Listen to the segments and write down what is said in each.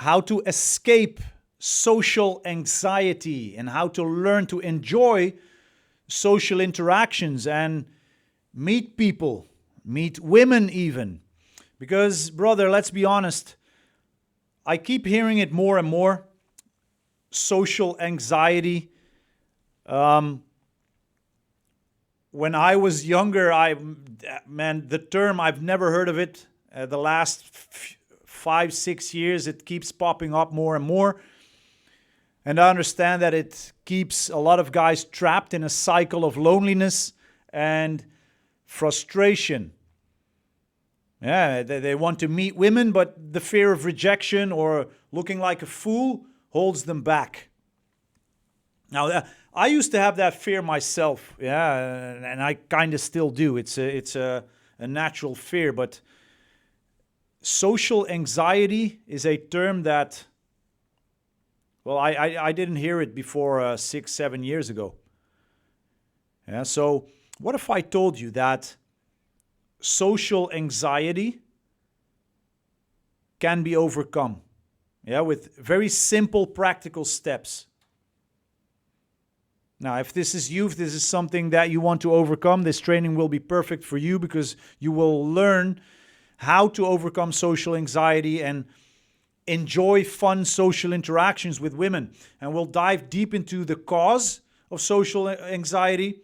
how to escape social anxiety and how to learn to enjoy social interactions and meet people, meet women even. Because, brother, let's be honest, I keep hearing it more and more. Social anxiety. When I was younger, the term, I've never heard of it. The last 5, 6 years, it keeps popping up more and more. And I understand that it keeps a lot of guys trapped in a cycle of loneliness and frustration. Yeah, they want to meet women, but the fear of rejection or looking like a fool holds them back. Now, I used to have that fear myself, yeah, and I kind of still do. It's a natural fear, but social anxiety is a term that, well, I didn't hear it before 6, 7 years ago. Yeah, so what if I told you that social anxiety can be overcome, yeah, with very simple, practical steps? Now, if this is you, if this is something that you want to overcome, this training will be perfect for you because you will learn how to overcome social anxiety and enjoy fun social interactions with women. And we'll dive deep into the cause of social anxiety,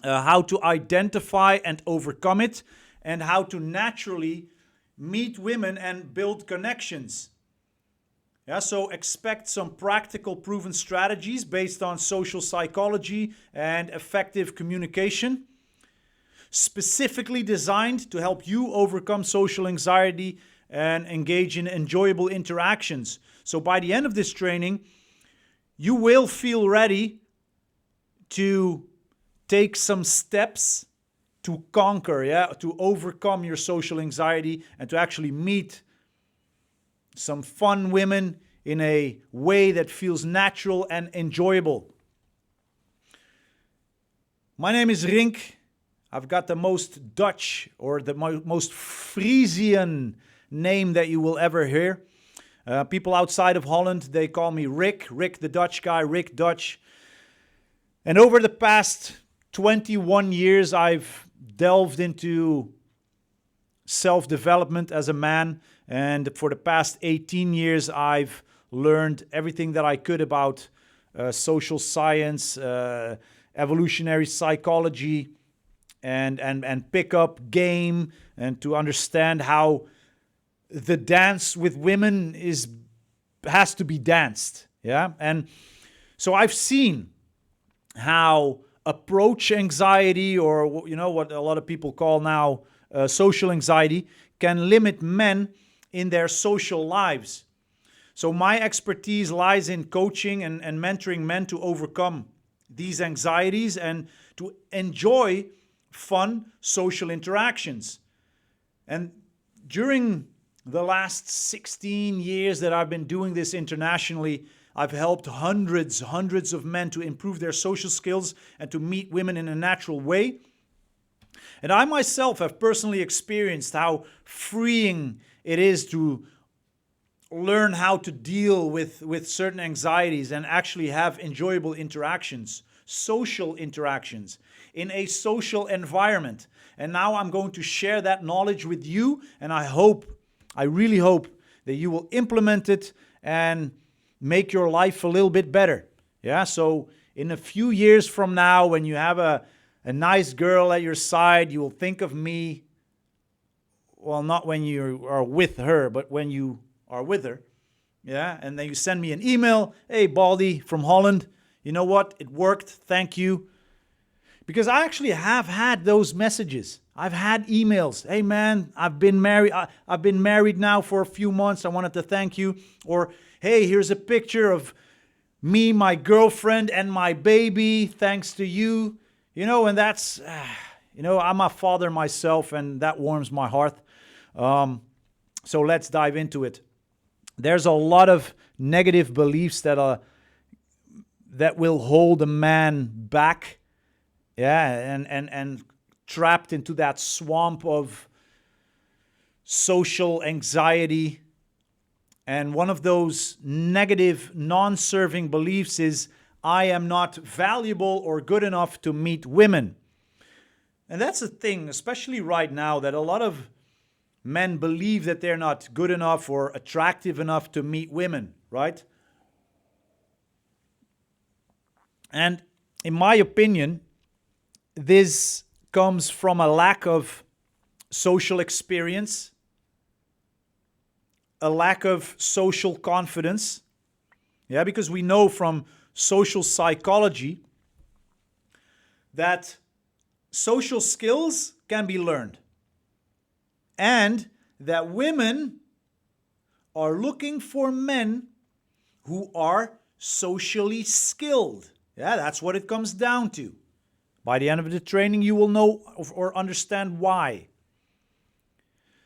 how to identify and overcome it, and how to naturally meet women and build connections. Yeah, so expect some practical proven strategies based on social psychology and effective communication, specifically designed to help you overcome social anxiety and engage in enjoyable interactions. So by the end of this training, you will feel ready to take some steps to conquer, to overcome your social anxiety and to actually meet some fun women in a way that feels natural and enjoyable. My name is Rink. I've got the most Dutch or the most Frisian name that you will ever hear. People outside of Holland, they call me Rick the Dutch guy, Rick Dutch. And over the past 21 years, I've delved into self-development as a man. And for the past 18 years, I've learned everything that I could about social science, evolutionary psychology, and pick-up game, and to understand how the dance with women has to be danced. Yeah, and so I've seen how approach anxiety, or what a lot of people call now social anxiety, can limit men in their social lives. So my expertise lies in coaching and mentoring men to overcome these anxieties and to enjoy fun social interactions. And during the last 16 years that I've been doing this internationally, I've helped hundreds of men to improve their social skills and to meet women in a natural way. And I myself have personally experienced how freeing it is to learn how to deal with certain anxieties and actually have enjoyable interactions, social interactions in a social environment. And now I'm going to share that knowledge with you, and I really hope that you will implement it and make your life a little bit better. Yeah, so in a few years from now, when you have a nice girl at your side, you will think of me. Well, not when you are with her, but when you are with her. Yeah, and then you send me an email. Hey, Baldy from Holland, you know what? It worked. Thank you. Because I actually have had those messages. I've had emails. Hey, man, I've been married now for a few months. I wanted to thank you. Or, hey, here's a picture of me, my girlfriend, and my baby. Thanks to you. And that's, I'm a father myself, and that warms my heart. So let's dive into it. There's a lot of negative beliefs that will hold a man back, and trapped into that swamp of social anxiety. And one of those negative, non-serving beliefs is, I am not valuable or good enough to meet women. And that's the thing, especially right now, that a lot of men believe that they're not good enough or attractive enough to meet women, right? And in my opinion, this comes from a lack of social experience, a lack of social confidence. Yeah, because we know from social psychology that social skills can be learned, and that women are looking for men who are socially skilled. Yeah, that's what it comes down to. By the end of the training, you will know or understand why.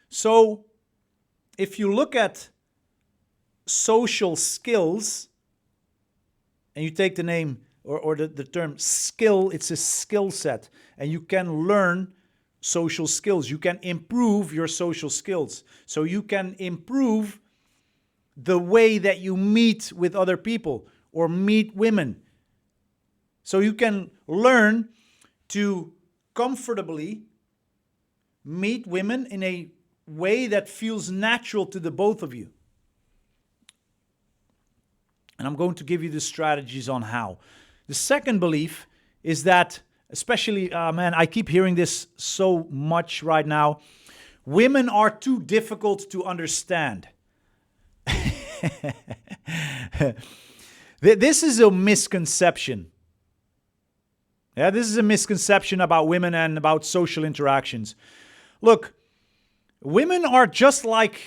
So, if you look at social skills, and you take the name or the term skill, it's a skill set, and you can learn social skills. You can improve your social skills. So you can improve the way that you meet with other people or meet women. So you can learn to comfortably meet women in a way that feels natural to the both of you. And I'm going to give you the strategies on how. The second belief is that, especially, I keep hearing this so much right now. Women are too difficult to understand. This is a misconception. Yeah, this is a misconception about women and about social interactions. Look, women are just like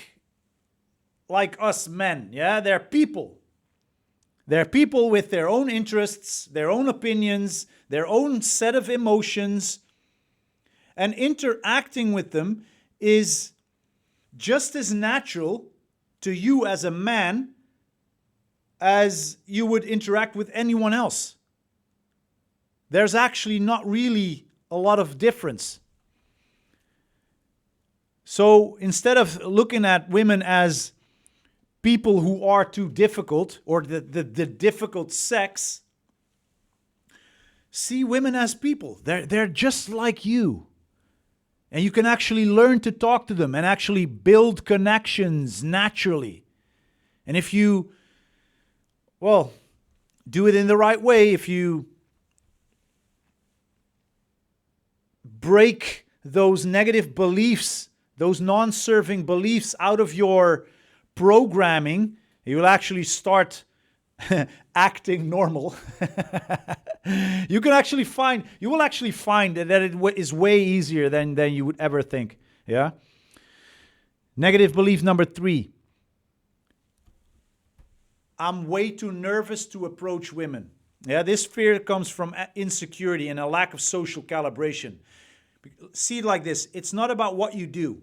us men. Yeah, they're people. They're people with their own interests, their own opinions, their own set of emotions. And interacting with them is just as natural to you as a man as you would interact with anyone else. There's actually not really a lot of difference. So instead of looking at women as people who are too difficult, or the difficult sex, see women as people. They're just like you. And you can actually learn to talk to them and actually build connections naturally. And if you, do it in the right way, if you break those negative beliefs, those non-serving beliefs out of your programming, you will actually start acting normal. You will actually find that it is way easier than you would ever think. Yeah. Negative belief number 3. I'm way too nervous to approach women. Yeah, this fear comes from insecurity and a lack of social calibration. See it like this. It's not about what you do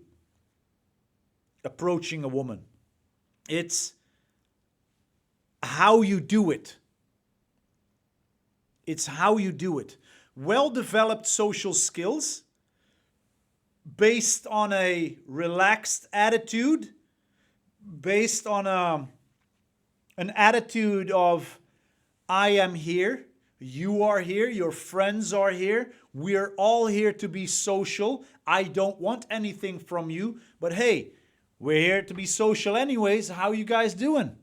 approaching a woman. It's how you do it. It's how you do it. Well-developed social skills based on a relaxed attitude, based on an attitude of, I am here, you are here, your friends are here, we're all here to be social. I don't want anything from you, but hey, we're here to be social anyways. How you guys doing?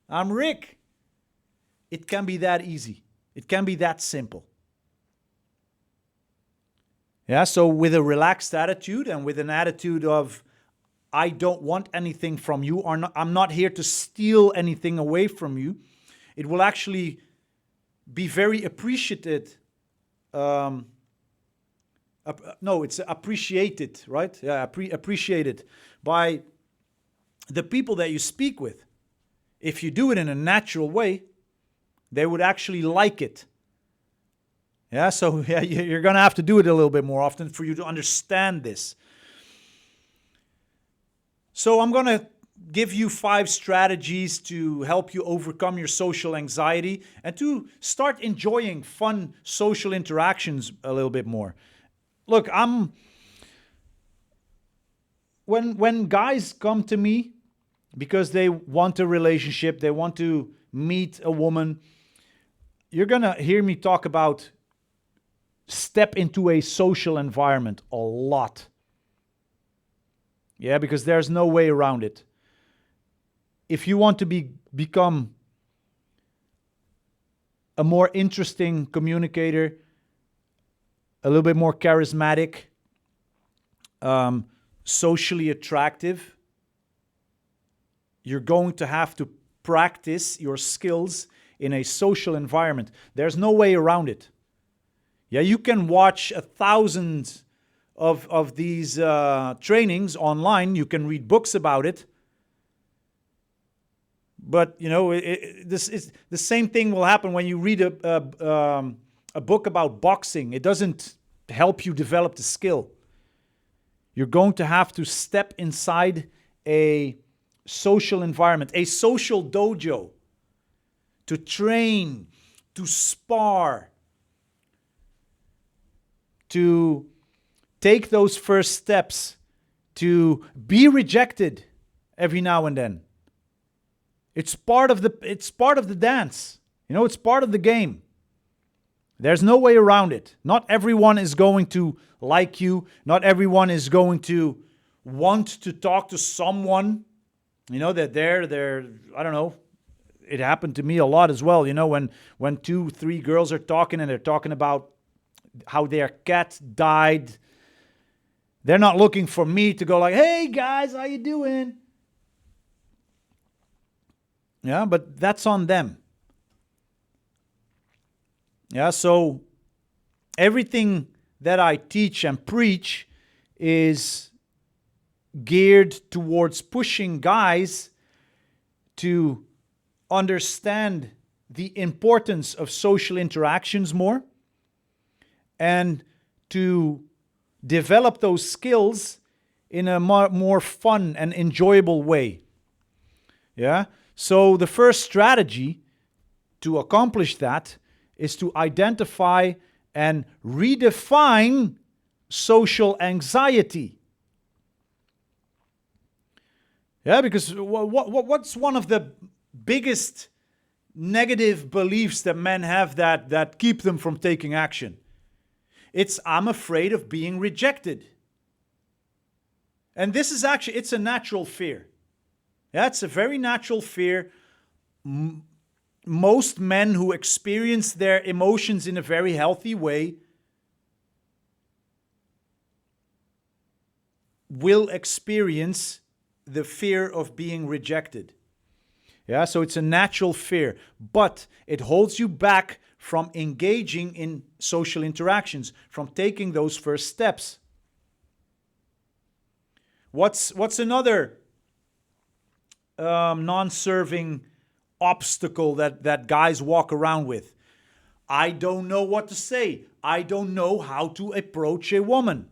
I'm Rick. It can be that easy. It can be that simple. Yeah, so with a relaxed attitude and with an attitude of, I don't want anything from you, or I'm not here to steal anything away from you, it will actually be very appreciated. It's appreciated, right? Yeah, appreciated by the people that you speak with. If you do it in a natural way, they would actually like it. Yeah, so yeah, you're going to have to do it a little bit more often for you to understand this. So I'm going to give you 5 strategies to help you overcome your social anxiety and to start enjoying fun social interactions a little bit more. Look, when guys come to me, because they want a relationship, they want to meet a woman. You're going to hear me talk about step into a social environment a lot. Yeah, because there's no way around it. If you want to become a more interesting communicator, a little bit more charismatic, socially attractive, you're going to have to practice your skills in a social environment. There's no way around it. Yeah, you can watch 1,000 of these trainings online. You can read books about it. But, this is the same thing will happen when you read a book about boxing. It doesn't help you develop the skill. You're going to have to step inside a social environment, a social dojo, to train, to spar, to take those first steps, to be rejected every now and then. It's part of the dance. It's part of the game. There's no way around it. Not everyone is going to like you. Not everyone is going to want to talk to someone. That they're I don't know. It happened to me a lot as well. When 2-3 girls are talking and they're talking about how their cat died, they're not looking for me to go like, "Hey guys, how you doing?" Yeah, but that's on them. Yeah, so everything that I teach and preach is geared towards pushing guys to understand the importance of social interactions more and to develop those skills in a more fun and enjoyable way. Yeah? So the first strategy to accomplish that is to identify and redefine social anxiety. Yeah, because what's one of the biggest negative beliefs that men have that keep them from taking action? It's, I'm afraid of being rejected. And this is actually, it's a natural fear. Yeah, it's a very natural fear. Most men who experience their emotions in a very healthy way will experience the fear of being rejected. Yeah, so it's a natural fear, but it holds you back from engaging in social interactions, from taking those first steps. What's another non-serving obstacle that guys walk around with? I don't know what to say. I don't know how to approach a woman.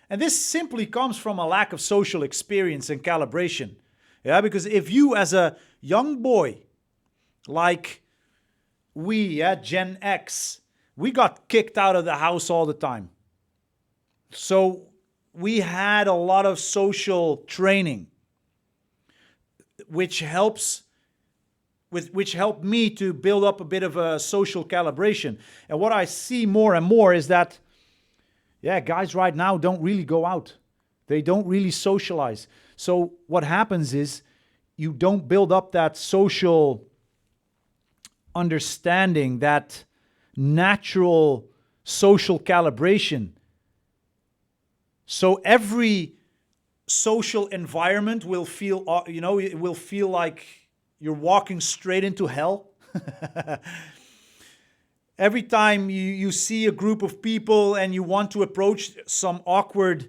And this simply comes from a lack of social experience and calibration. Yeah, because if you as a young boy, like we at Gen X, we got kicked out of the house all the time. So we had a lot of social training, which helped me to build up a bit of a social calibration. And what I see more and more is that, guys right now don't really go out. They don't really socialize. So what happens is you don't build up that social understanding, that natural social calibration. So every social environment will feel, it will feel like you're walking straight into hell. Every time you see a group of people and you want to approach, some awkward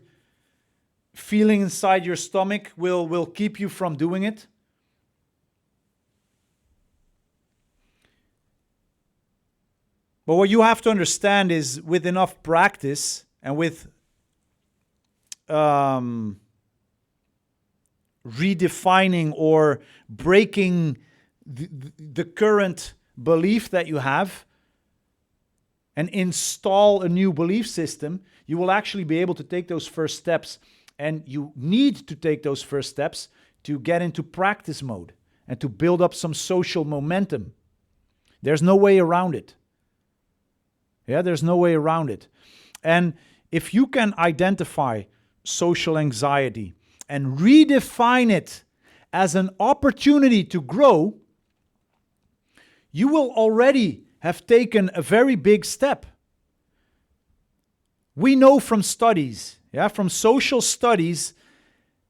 feeling inside your stomach will keep you from doing it. But what you have to understand is, with enough practice and with redefining or breaking the current belief that you have and install a new belief system, you will actually be able to take those first steps. And you need to take those first steps to get into practice mode and to build up some social momentum. There's no way around it. Yeah, there's no way around it. And if you can identify social anxiety and redefine it as an opportunity to grow, you will already have taken a very big step. We know from studies, from social studies,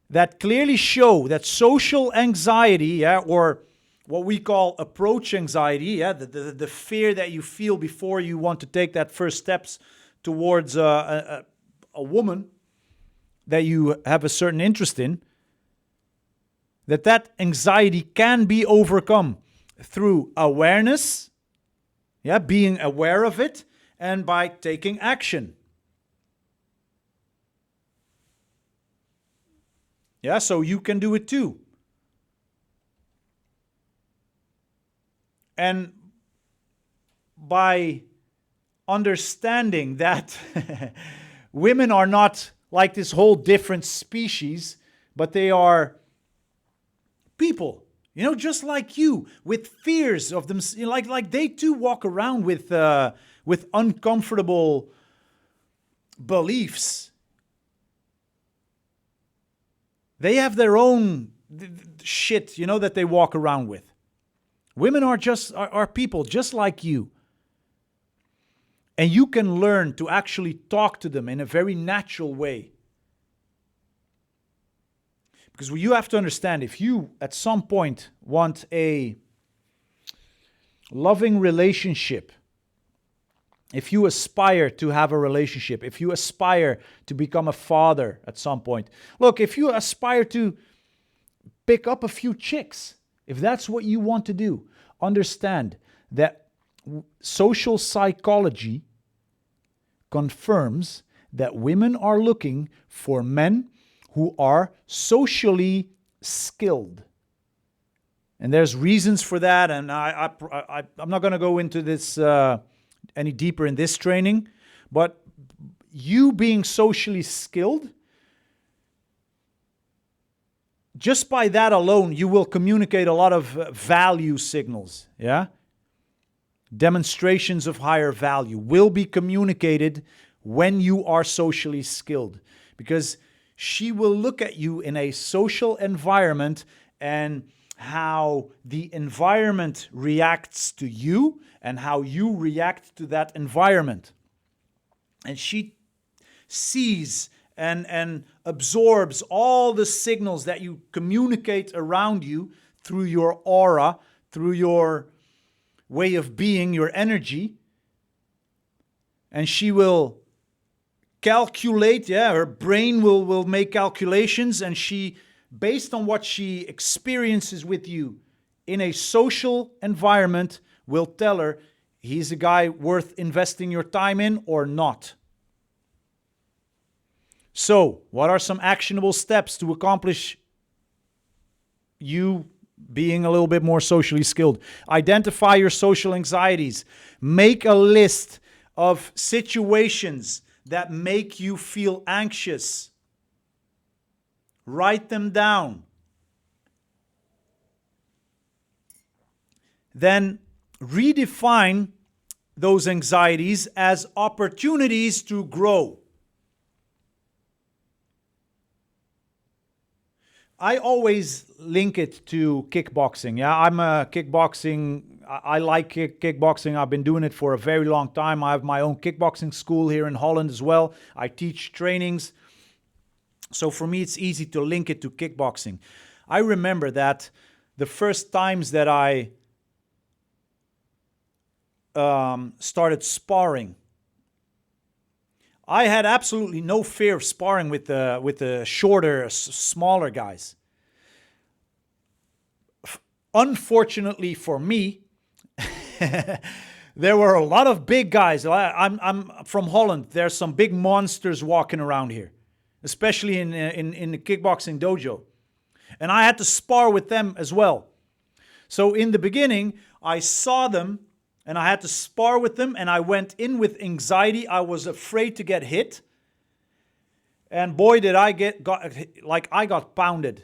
that clearly show that social anxiety, or what we call approach anxiety, the fear that you feel before you want to take that first steps towards a woman that you have a certain interest in, that anxiety can be overcome through awareness, being aware of it, and by taking action. So you can do it too. And by understanding that women are not like this whole different species, but they are people, just like you, with fears of them, like they too walk around with uncomfortable beliefs. They have their own shit, that they walk around with. Women are people just like you. And you can learn to actually talk to them in a very natural way. Because you have to understand, if you at some point want a loving relationship, if you aspire to have a relationship, if you aspire to become a father at some point, look, if you aspire to pick up a few chicks, if that's what you want to do, understand that social psychology confirms that women are looking for men who are socially skilled. And there's reasons for that, and I'm not going to go into this any deeper in this training, but you being socially skilled, just by that alone, you will communicate a lot of value signals, Demonstrations of higher value will be communicated when you are socially skilled, because she will look at you in a social environment and how the environment reacts to you and how you react to that environment. And she sees and absorbs all the signals that you communicate around you through your aura, through your way of being, your energy. And she will calculate, her brain will make calculations, and she, based on what she experiences with you in a social environment, will tell her, he's a guy worth investing your time in or not. So, what are some actionable steps to accomplish you being a little bit more socially skilled? Identify your social anxieties. Make a list of situations that make you feel anxious. Write them down. Then redefine those anxieties as opportunities to grow. I always link it to kickboxing. I'm a kickboxing. I like kickboxing. I've been doing it for a very long time. I have my own kickboxing school here in Holland as well. I teach trainings. So for me, it's easy to link it to kickboxing. I remember that the first times that I started sparring, I had absolutely no fear of sparring with the shorter, smaller guys. Unfortunately for me, there were a lot of big guys. I'm from Holland. There's some big monsters walking around here, especially in the kickboxing dojo. And I had to spar with them as well. So in the beginning, I saw them and I had to spar with them, and I went in with anxiety. I was afraid to get hit. And boy, did I got pounded.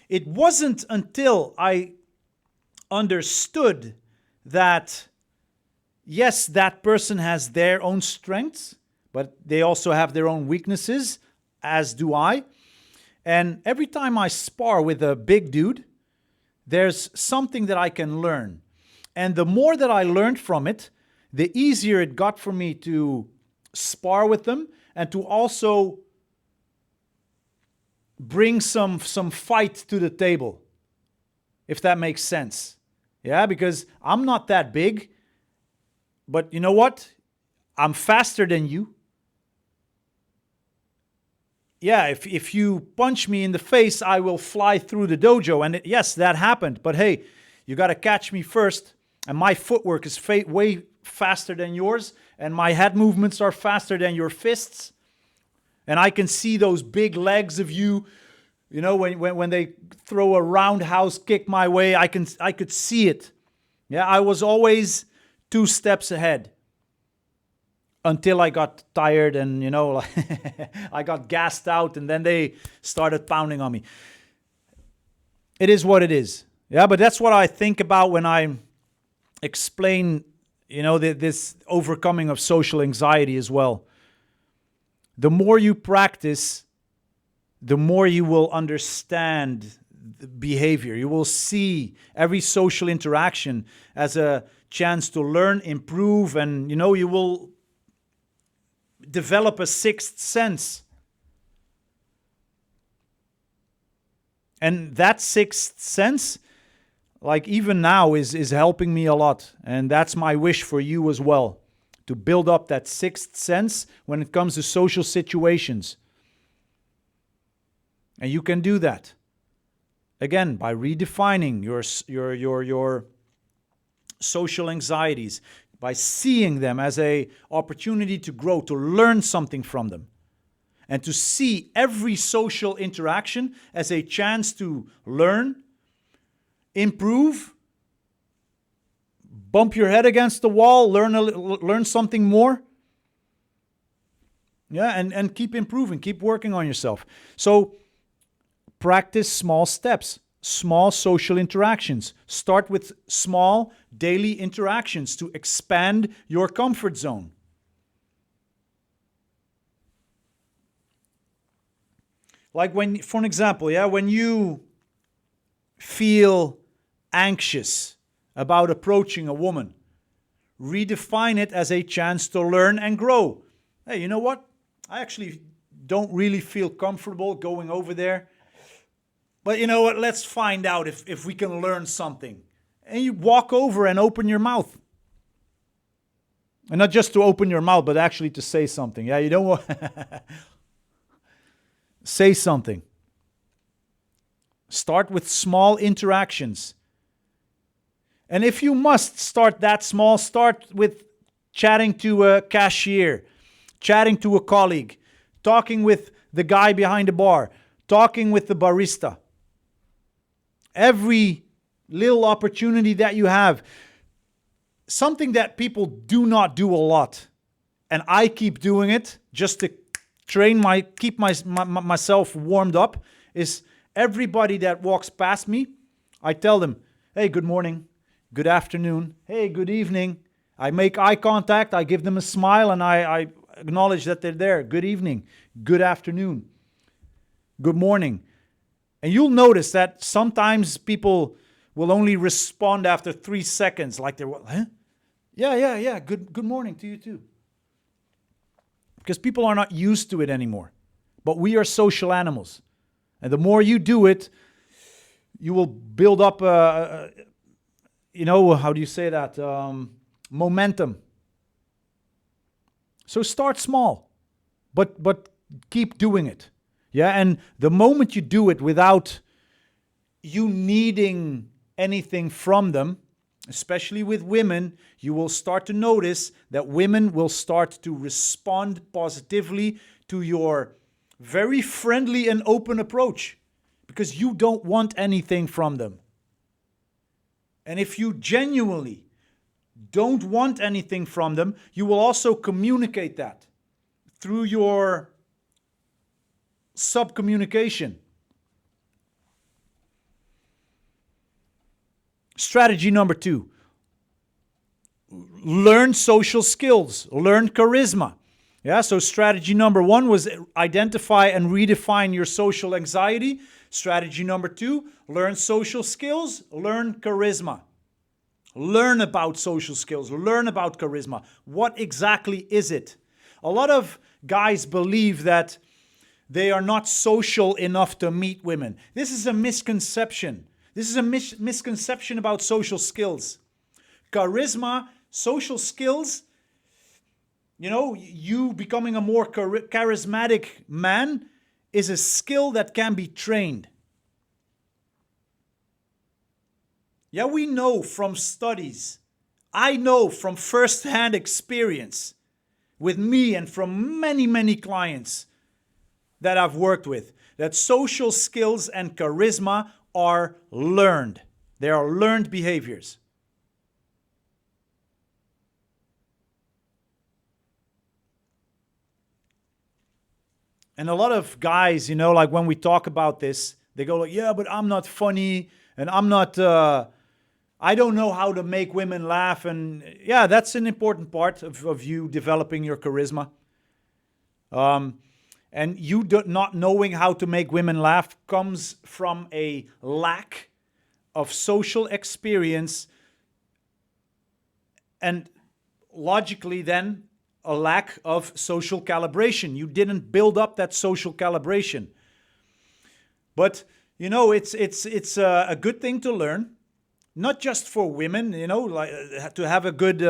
It wasn't until I understood that, yes, that person has their own strengths, but they also have their own weaknesses, as do I. And every time I spar with a big dude, there's something that I can learn. And the more that I learned from it, the easier it got for me to spar with them and to also bring some fight to the table, if that makes sense. Yeah, because I'm not that big, but you know what? I'm faster than you. Yeah, if you punch me in the face, I will fly through the dojo. And yes, that happened. But hey, you got to catch me first. And my footwork is way faster than yours. And my head movements are faster than your fists. And I can see those big legs of you. You know, when they throw a roundhouse kick my way, I could see it. Yeah, I was always 2 steps ahead. Until I got tired and, you know, I got gassed out and then they started pounding on me. It is what it is. Yeah, but that's what I think about when I explain, you know, this overcoming of social anxiety as well. The more you practice, the more you will understand the behavior. You will see every social interaction as a chance to learn, improve, and, you know, you will develop a sixth sense. And that sixth sense, like even now, is helping me a lot. And that's my wish for you as well, to build up that sixth sense when it comes to social situations. And you can do that, again, by redefining your social anxieties, by seeing them as an opportunity to grow, to learn something from them, and to see every social interaction as a chance to learn, improve, bump your head against the wall, learn something more. Yeah, and keep improving, keep working on yourself. So practice small steps. Small social interactions. Start with small daily interactions to expand your comfort zone. Like when, for an example, yeah, when you feel anxious about approaching a woman, redefine it as a chance to learn and grow. Hey, you know what? I actually don't really feel comfortable going over there. But you know what? Let's find out if we can learn something. And you walk over and open your mouth. And not just to open your mouth, but actually to say something. Yeah, you don't want say something. Start with small interactions. And if you must start that small, start with chatting to a cashier, chatting to a colleague, talking with the guy behind the bar, talking with the barista. Every little opportunity that you have, something that people do not do a lot, and I keep doing it just to keep myself warmed up, is everybody that walks past me, I tell them, hey, good morning, good afternoon, hey, good evening. I make eye contact, I give them a smile, and I acknowledge that they're there. Good evening, good afternoon, good morning. And you'll notice that sometimes people will only respond after 3 seconds, like they're, huh? Yeah, good morning to you too. Because people are not used to it anymore. But we are social animals. And the more you do it, you will build up, how do you say that? Momentum. So start small, but keep doing it. Yeah, and the moment you do it without you needing anything from them, especially with women, you will start to notice that women will start to respond positively to your very friendly and open approach because you don't want anything from them. And if you genuinely don't want anything from them, you will also communicate that through your subcommunication. Strategy number 2, learn social skills, learn charisma. Yeah, so strategy number 1 was identify and redefine your social anxiety. Strategy number 2, learn social skills, learn charisma. Learn about social skills, learn about charisma. What exactly is it? A lot of guys believe that they are not social enough to meet women. This is a misconception. This is a misconception about social skills. Charisma, social skills, you becoming a more charismatic man is a skill that can be trained. Yeah, we know from studies. I know from first-hand experience with me and from many, many clients that I've worked with, that social skills and charisma are learned. They are learned behaviors. And a lot of guys, like when we talk about this, they go like, yeah, but I'm not funny and I don't know how to make women laugh. And yeah, that's an important part of you developing your charisma. And you not knowing how to make women laugh comes from a lack of social experience and logically then a lack of social calibration. You didn't build up that social calibration. But, it's a good thing to learn. Not just for women, like to have a good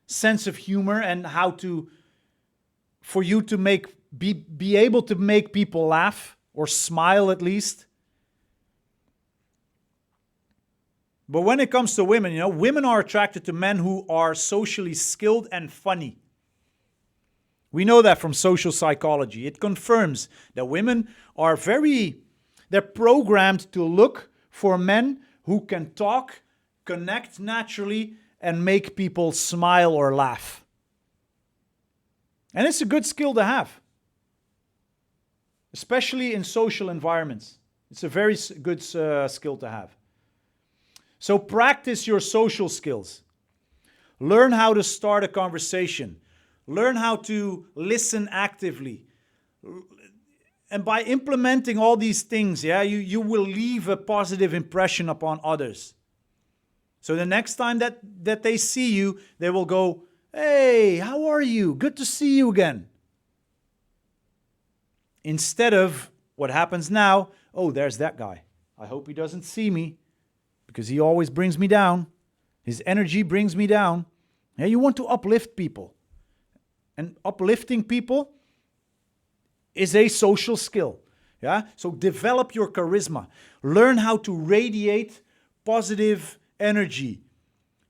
sense of humor and for you to be able to make people laugh or smile at least. But when it comes to women, women are attracted to men who are socially skilled and funny. We know that from social psychology. It confirms that women are they're programmed to look for men who can talk, connect naturally, and make people smile or laugh. And it's a good skill to have, especially in social environments. It's a very good skill to have. So practice your social skills. Learn how to start a conversation. Learn how to listen actively. And by implementing all these things, you will leave a positive impression upon others. So the next time that they see you, they will go, hey, how are you? Good to see you again. Instead of what happens now, oh, there's that guy. I hope he doesn't see me because he always brings me down. His energy brings me down. Yeah, you want to uplift people. And uplifting people is a social skill. Yeah? So develop your charisma. Learn how to radiate positive energy.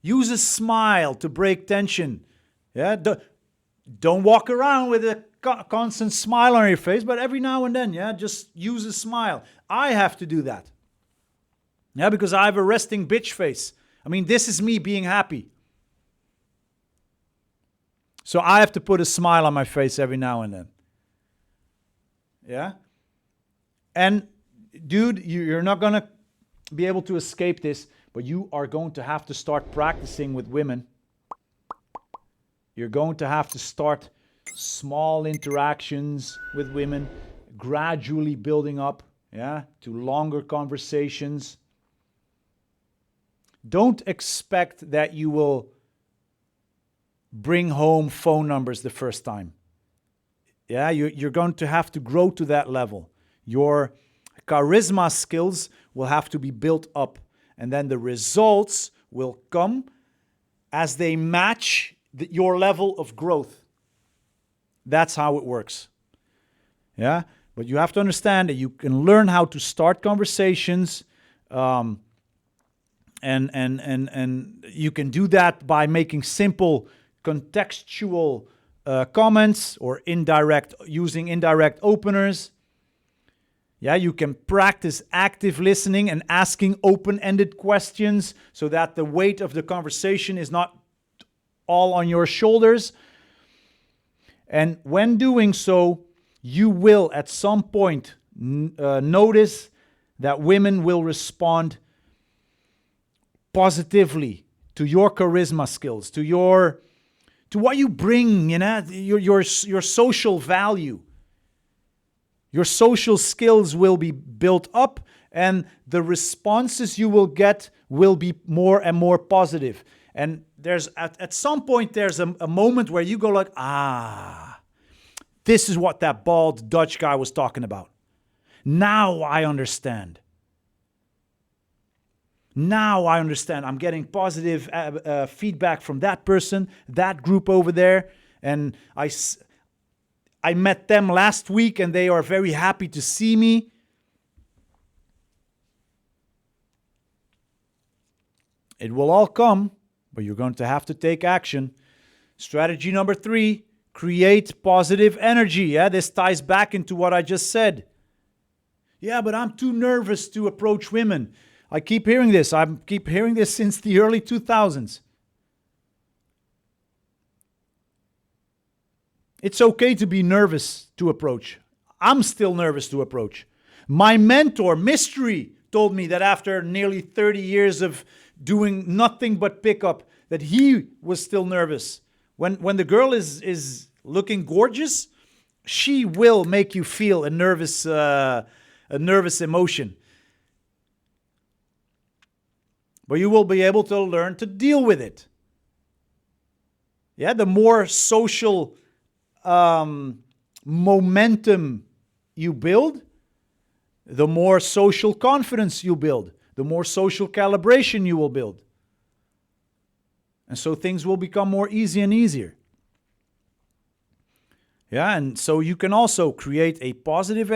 Use a smile to break tension. Yeah? Don't walk around with a constant smile on your face, but every now and then, just use a smile. I have to do that. Yeah, because I have a resting bitch face. I mean, this is me being happy. So I have to put a smile on my face every now and then. Yeah? And dude, you're not going to be able to escape this, but you are going to have to start practicing with women. You're going to have to start small interactions with women, gradually building up, to longer conversations. Don't expect that you will bring home phone numbers the first time. Yeah, you're going to have to grow to that level. Your charisma skills will have to be built up. And then the results will come as they match your level of growth. That's how it works. Yeah, but you have to understand that you can learn how to start conversations, and you can do that by making simple contextual comments or using indirect openers. Yeah, you can practice active listening and asking open-ended questions so that the weight of the conversation is not all on your shoulders. And when doing so, you will at some point notice that women will respond positively to your charisma skills, to what you bring, your social value. Your social skills will be built up, and the responses you will get will be more and more positive. And there's at some point there's a moment where you go like, this is what that bald Dutch guy was talking about. Now I understand. Now I understand. I'm getting positive feedback from that person, that group over there, and I met them last week and they are very happy to see me. It will all come, but you're going to have to take action. Strategy number 3, create positive energy. Yeah, this ties back into what I just said. Yeah, but I'm too nervous to approach women. I keep hearing this. I keep hearing this since the early 2000s. It's okay to be nervous to approach. I'm still nervous to approach. My mentor, Mystery, told me that after nearly 30 years of doing nothing but pickup, that he was still nervous. When the girl is looking gorgeous, she will make you feel a nervous emotion. But you will be able to learn to deal with it. Yeah, the more social momentum you build, the more social confidence you build, the more social calibration you will build. And so things will become more easy and easier. Yeah, and so you can also create a positive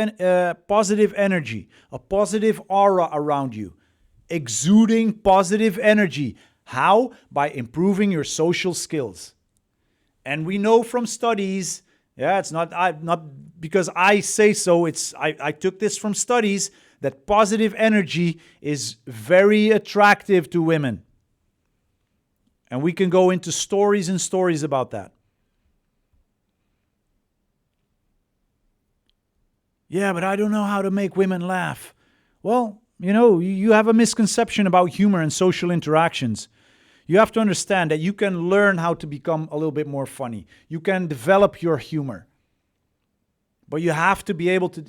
energy, a positive aura around you, exuding positive energy. How? By improving your social skills. And we know from studies, it's not because I say so, I took this from studies, that positive energy is very attractive to women. And we can go into stories and stories about that. Yeah, but I don't know how to make women laugh. Well, you have a misconception about humor and social interactions. You have to understand that you can learn how to become a little bit more funny. You can develop your humor. But you have to be able to,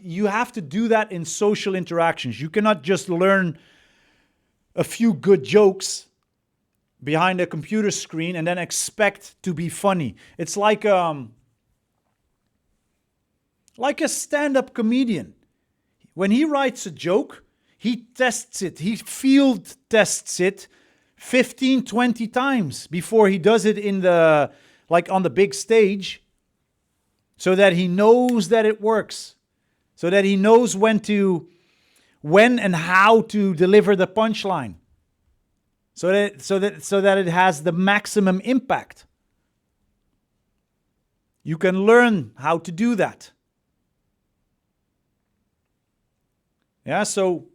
you have to do that in social interactions. You cannot just learn a few good jokes behind a computer screen and then expect to be funny. It's like a stand-up comedian. When he writes a joke, he tests it. He field tests it 15, 20 times before he does it on the big stage, so that he knows that it works, so that he knows when and how to deliver the punchline, so that it has the maximum impact. You can learn how to do that. Yeah, so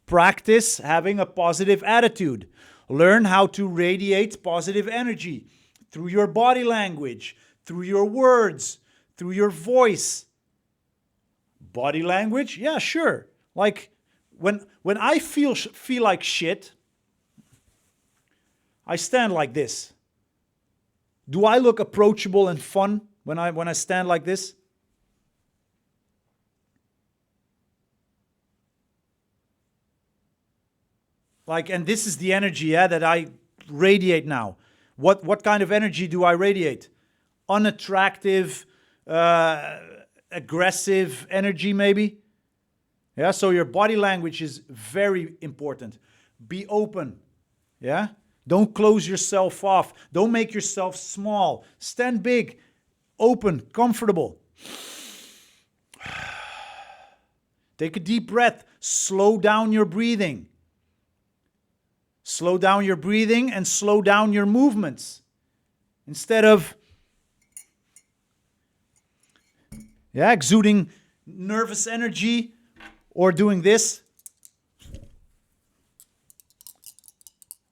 practice having a positive attitude. Learn how to radiate positive energy through your body language, through your words, through your voice. Body language? Yeah, sure. Like when I feel like shit, I stand like this. Do I look approachable and fun when I stand like this? And this is the energy, that I radiate now. What kind of energy do I radiate? Unattractive, aggressive energy, maybe? Yeah, so your body language is very important. Be open. Yeah? Don't close yourself off. Don't make yourself small. Stand big, open, comfortable. Take a deep breath. Slow down your breathing. Slow down your breathing and slow down your movements. Instead of exuding nervous energy or doing this,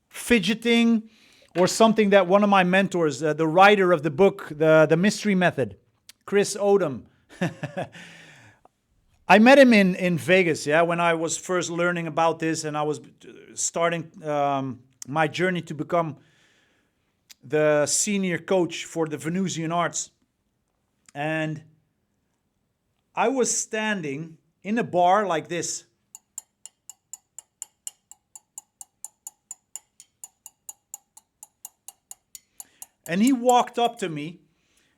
fidgeting, or something that one of my mentors, the writer of the book, The Mystery Method, Chris Odom, I met him in Vegas, yeah, when I was first learning about this and I was starting my journey to become the senior coach for the Venusian Arts. And I was standing in a bar like this. And he walked up to me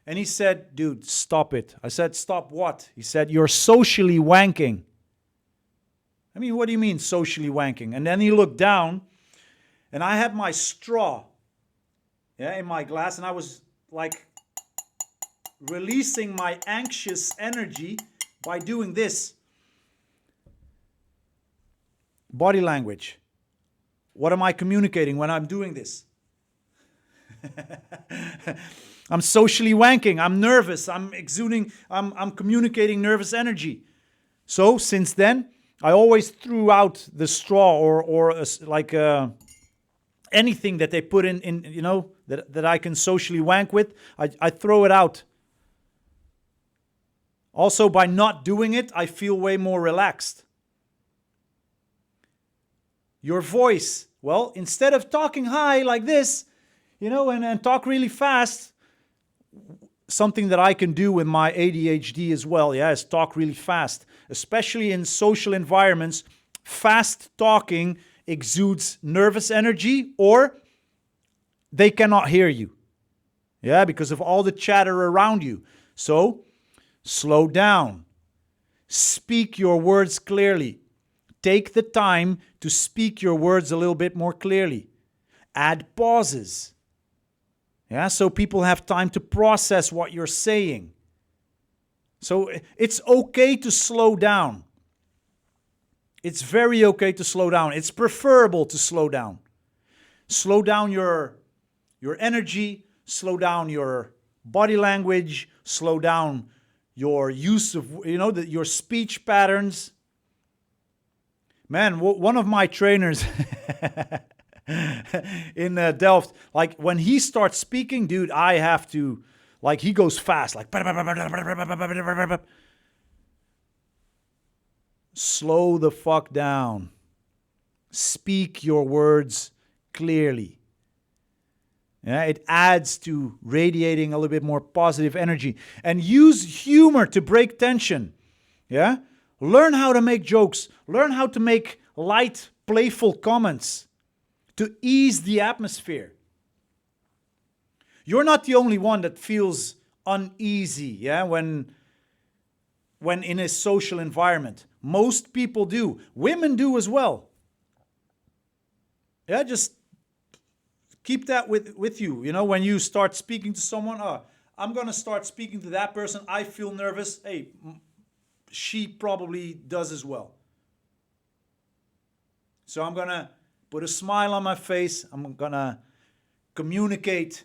and he said, dude, stop it. I said, stop what? He said, you're socially wanking. I mean, what do you mean socially wanking? And then he looked down and I had my straw, yeah, in my glass, and I was like releasing my anxious energy by doing this. Body language. What am I communicating when I'm doing this? I'm socially wanking. I'm nervous. I'm exuding. I'm communicating nervous energy. So since then, I always threw out the straw or anything that they put in you know, that I can socially wank with. I throw it out. Also, by not doing it, I feel way more relaxed. Your voice. Well, instead of talking high like this, you know, and talk really fast, something that I can do with my ADHD as well, yeah, is talk really fast. Especially in social environments, fast talking exudes nervous energy or they cannot hear you. Yeah, because of all the chatter around you. So, slow down. Speak your words clearly. Take the time to speak your words a little bit more clearly. Add pauses. Yeah, so people have time to process what you're saying. So it's okay to slow down. It's very okay to slow down. It's preferable to slow down. Slow down your energy, slow down your body language, slow down your use of, you know, your speech patterns. Man, one of my trainers in Delft, like when he starts speaking, dude, I have to, like he goes fast, like slow the fuck down. Speak your words clearly. Yeah, it adds to radiating a little bit more positive energy. And use humor to break tension. Yeah? Learn how to make jokes. Learn how to make light, playful comments to ease the atmosphere. You're not the only one that feels uneasy, yeah, when in a social environment. Most people do. Women do as well. Yeah, just keep that with you. You know, when you start speaking to someone, I'm going to start speaking to that person. I feel nervous. Hey, she probably does as well. So I'm going to put a smile on my face. I'm going to communicate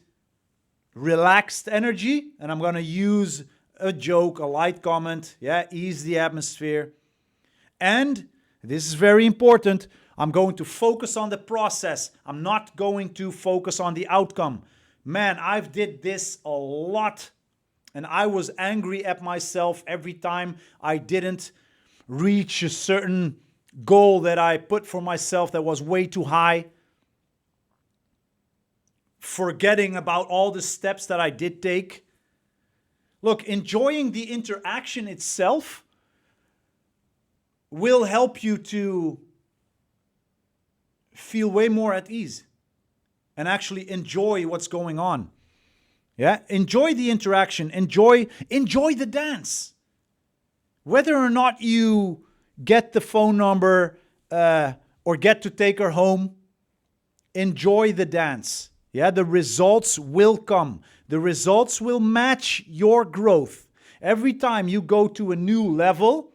relaxed energy, and I'm going to use a joke, a light comment, yeah, ease the atmosphere. And this is very important, I'm going to focus on the process. I'm not going to focus on the outcome. Man, I've did this a lot, and I was angry at myself every time I didn't reach a certain goal that I put for myself that was way too high. Forgetting about all the steps that I did take. Look, enjoying the interaction itself will help you to feel way more at ease and actually enjoy what's going on. Yeah, enjoy the interaction, enjoy the dance. Whether or not you get the phone number or get to take her home, enjoy the dance. Yeah, the results will come. The results will match your growth. Every time you go to a new level,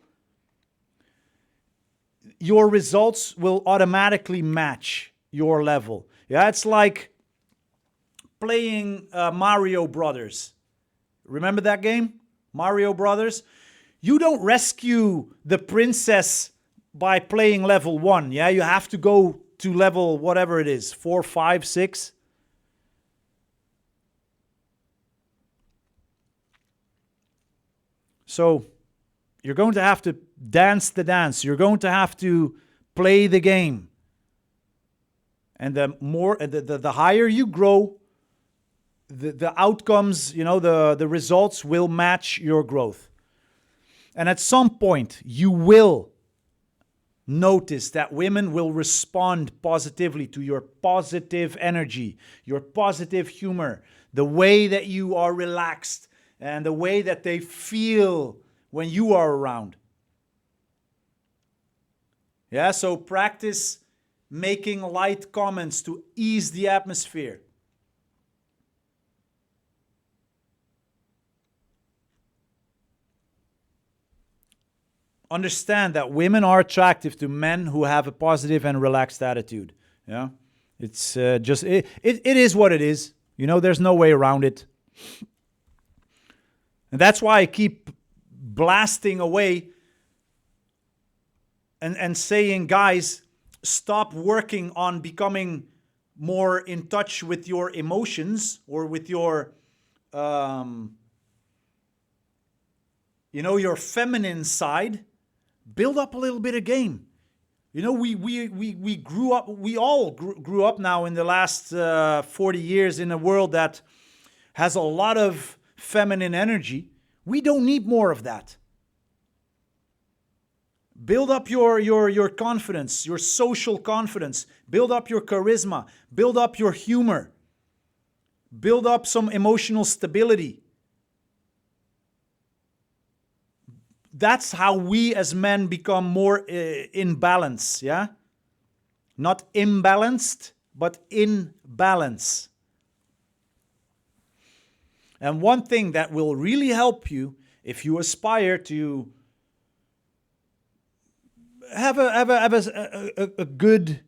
your results will automatically match your level. Yeah, it's like playing Mario Brothers. Remember that game? Mario Brothers? You don't rescue the princess by playing level 1. Yeah, you have to go to level whatever it is, 4, 5, 6. So You're going to have to dance the dance. You're going to have to play the game. And the higher you grow, the outcomes, the results will match your growth. And at some point, you will notice that women will respond positively to your positive energy, your positive humor, the way that you are relaxed, and the way that they feel when you are around. Yeah, so practice making light comments to ease the atmosphere. Understand that women are attractive to men who have a positive and relaxed attitude. Yeah, it's it is what it is. There's no way around it. And that's why I keep blasting away and saying, guys, stop working on becoming more in touch with your emotions or with your, your feminine side. Build up a little bit of game. We grew up, we all grew up now in the last 40 years in a world that has a lot of feminine energy. We don't need more of that. Build up your confidence, your social confidence. Build up your charisma. Build up your humor. Build up some emotional stability. That's how we as men become more in balance, yeah? Not imbalanced, but in balance. And one thing that will really help you if you aspire to have a good,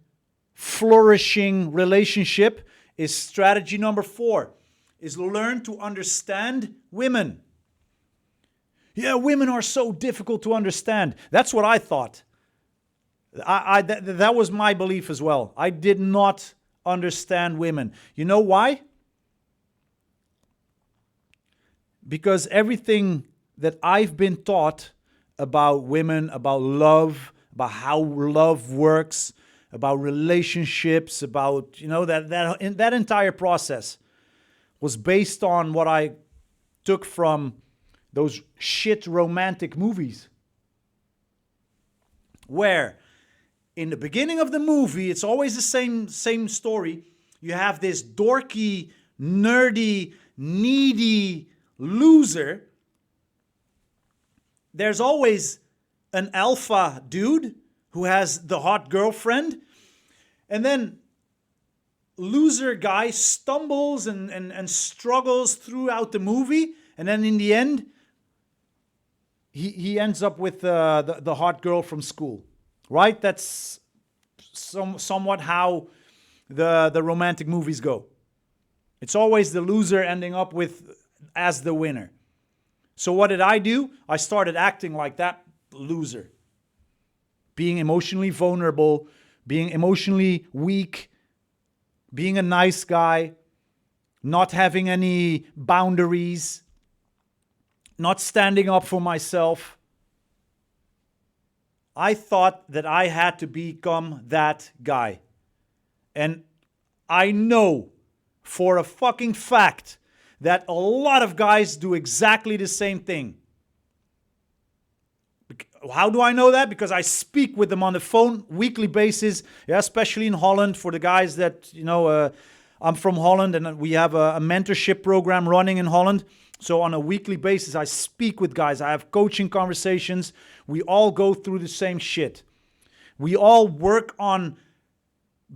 flourishing relationship is strategy number 4, is learn to understand women. Yeah, women are so difficult to understand. That's what I thought. That was my belief as well. I did not understand women. You know why? Because everything that I've been taught about women, about love, about how love works, about relationships, about, that entire process was based on what I took from those shit romantic movies. Where in the beginning of the movie, it's always the same story. You have this dorky, nerdy, needy loser. There's always an alpha dude who has the hot girlfriend. And then loser guy stumbles and struggles throughout the movie. And then in the end, he ends up with the hot girl from school, right? That's somewhat how the romantic movies go. It's always the loser ending up as the winner. So what did I do? I started acting like that loser. Being emotionally vulnerable, being emotionally weak, being a nice guy, not having any boundaries, not standing up for myself. I thought that I had to become that guy. And I know for a fucking fact that a lot of guys do exactly the same thing. How do I know that? Because I speak with them on the phone weekly basis, yeah, especially in Holland. For the guys that, I'm from Holland and we have a mentorship program running in Holland. So on a weekly basis, I speak with guys. I have coaching conversations. We all go through the same shit. We all work on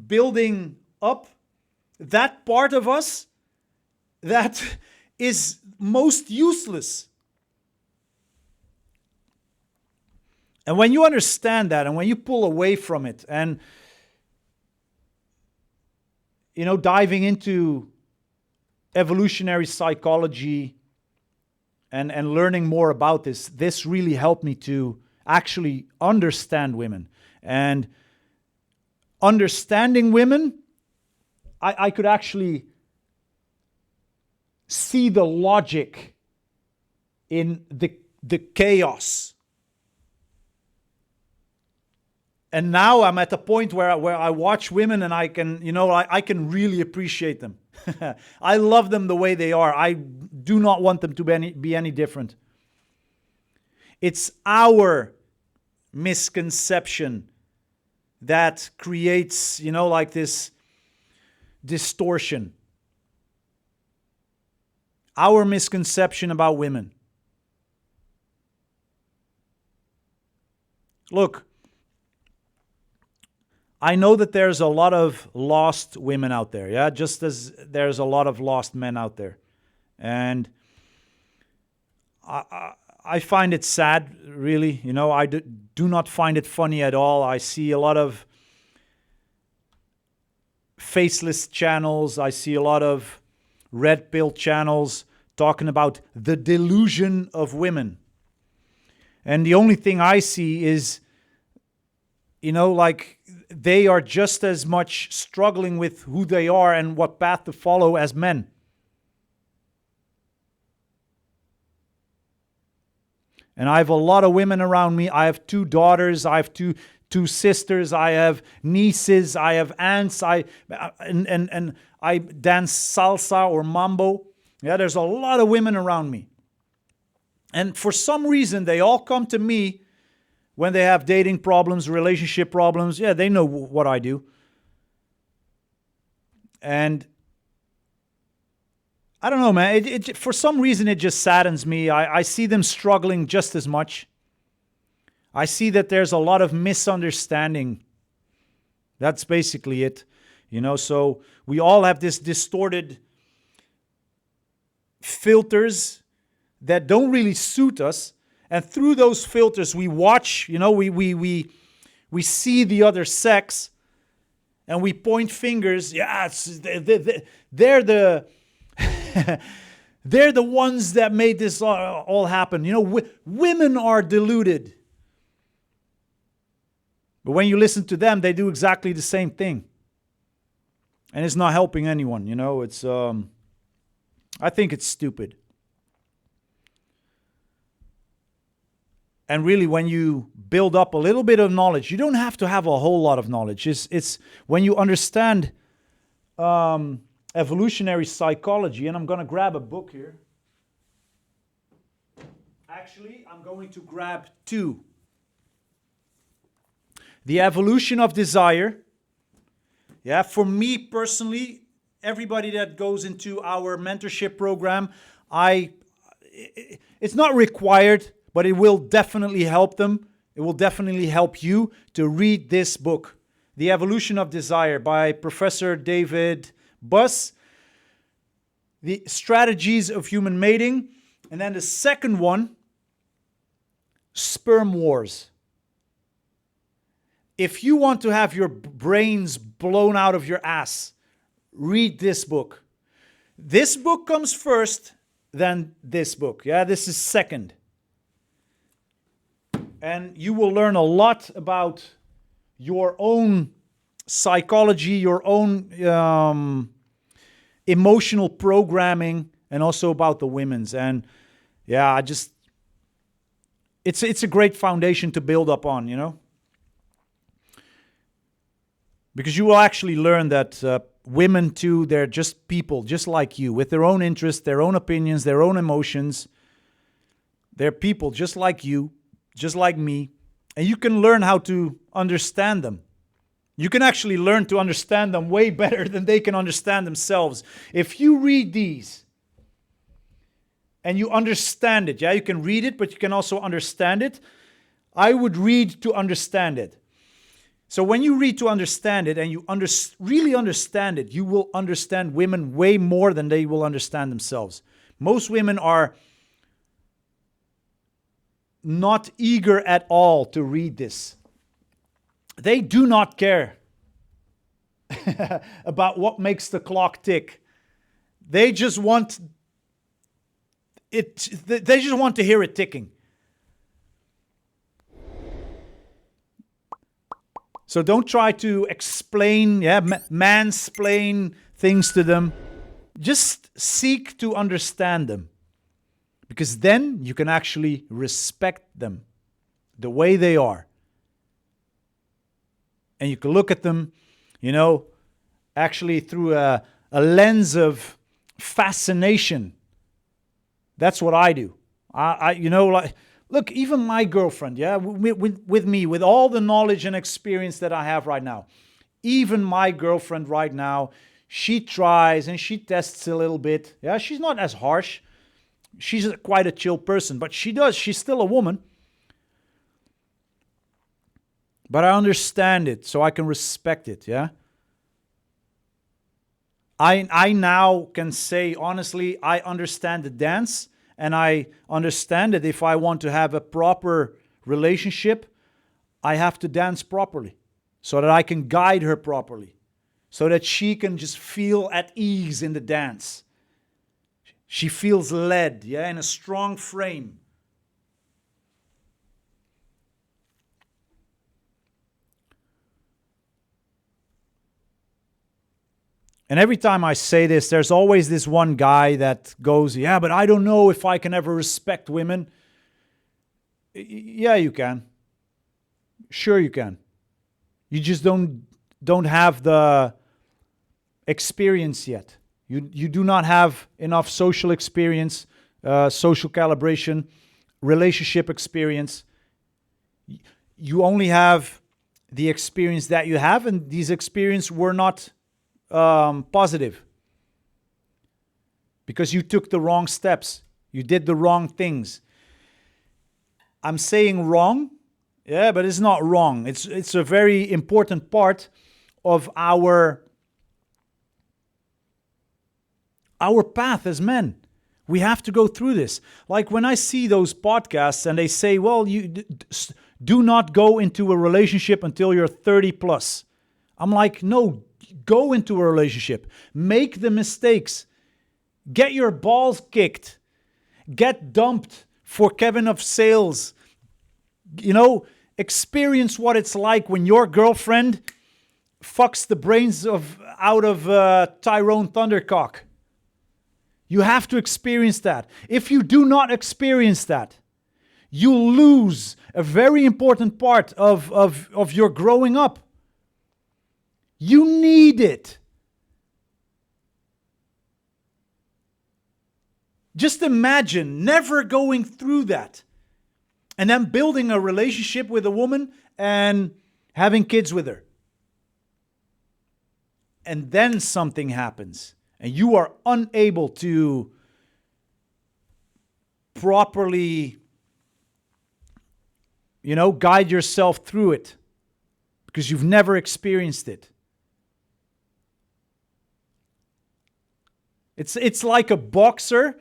building up that part of us that is most useless. And when you understand that and when you pull away from it and, diving into evolutionary psychology and learning more about this really helped me to actually understand women. And understanding women, I could actually see the logic in the chaos And now I'm at the point where I watch women and I can, I can really appreciate them. I love them the way they are. I do not want them to be any different. It's our misconception that creates, like this distortion. Our misconception about women. Look, I know that there's a lot of lost women out there, yeah? Just as there's a lot of lost men out there. And I find it sad, really. I do not find it funny at all. I see a lot of faceless channels. I see a lot of red pill channels talking about the delusion of women. And the only thing I see is, like they are just as much struggling with who they are and what path to follow as men. And I have a lot of women around me. I have 2 daughters. I have two sisters. I have nieces. I have aunts. And I dance salsa or mambo. Yeah, there's a lot of women around me. And for some reason, they all come to me when they have dating problems, relationship problems. Yeah, they know what I do. And I don't know, man. It for some reason, it just saddens me. I see them struggling just as much. I see that there's a lot of misunderstanding. That's basically it. So we all have this distorted filters that don't really suit us. And through those filters, we watch, we see the other sex and we point fingers. Yeah, they're the they're the ones that made this all happen. Women are deluded. But when you listen to them, they do exactly the same thing. And it's not helping anyone, It's I think it's stupid. And really, when you build up a little bit of knowledge, you don't have to have a whole lot of knowledge. It's when you understand evolutionary psychology, and I'm going to grab a book here. Actually, I'm going to grab 2. The Evolution of Desire. Yeah, for me personally, everybody that goes into our mentorship program, it's not required, but it will definitely help them. It will definitely help you to read this book, The Evolution of Desire by Professor David Buss, The Strategies of Human Mating, and then the second one, Sperm Wars. If you want to have your brains blown out of your ass, read this book. This book comes first, then this book. Yeah, this is second. And you will learn a lot about your own psychology, your own emotional programming, and also about the women's. And yeah, it's a great foundation to build up on, Because you will actually learn that women too, they're just people, just like you, with their own interests, their own opinions, their own emotions. They're people just like you, just like me. And you can learn how to understand them. You can actually learn to understand them way better than they can understand themselves. If you read these and you understand it, yeah, you can read it, but you can also understand it. I would read to understand it. So when you read to understand it and you really understand it, you will understand women way more than they will understand themselves. Most women are not eager at all to read this. They do not care about what makes the clock tick. They just want it. They just want to hear it ticking. So don't try to explain, mansplain things to them. Just seek to understand them. Because then you can actually respect them the way they are. and you can look at them, you know, actually through a lens of fascination. That's what I do. You know, like, look, even my girlfriend, yeah, with me, with all the knowledge and experience that I have right now, even my girlfriend right now, she tries and she tests a little bit. Yeah, she's not as harsh. She's quite a chill person, but she's still a woman. But I understand it, so I can respect it, yeah? I now can say, honestly, I understand the dance, and I understand that if I want to have a proper relationship, I have to dance properly so that I can guide her properly, so that she can just feel at ease in the dance. She feels led, yeah, in a strong frame. And every time I say this, there's always this one guy that goes, yeah, but I don't know if I can ever respect women. Yeah, you can. Sure you can. You just don't have the experience yet. You do not have enough social experience, social calibration, relationship experience. You only have the experience that you have, and these experiences were not positive because you took the wrong steps. You did the wrong things. I'm saying wrong, yeah, but it's not wrong. It's a very important part of our path as men. We have to go through this. Like when I see those podcasts and they say, well, you do not go into a relationship until you're 30 plus. I'm like, no, go into a relationship. Make the mistakes. Get your balls kicked. Get dumped for Kevin of Sales. You know, experience what it's like when your girlfriend fucks the brains out of Tyrone Thundercock. You have to experience that. If you do not experience that, you lose a very important part of your growing up. You need it. Just imagine never going through that and then building a relationship with a woman and having kids with her. And then something happens and you are unable to properly, guide yourself through it because you've never experienced it. It's like a boxer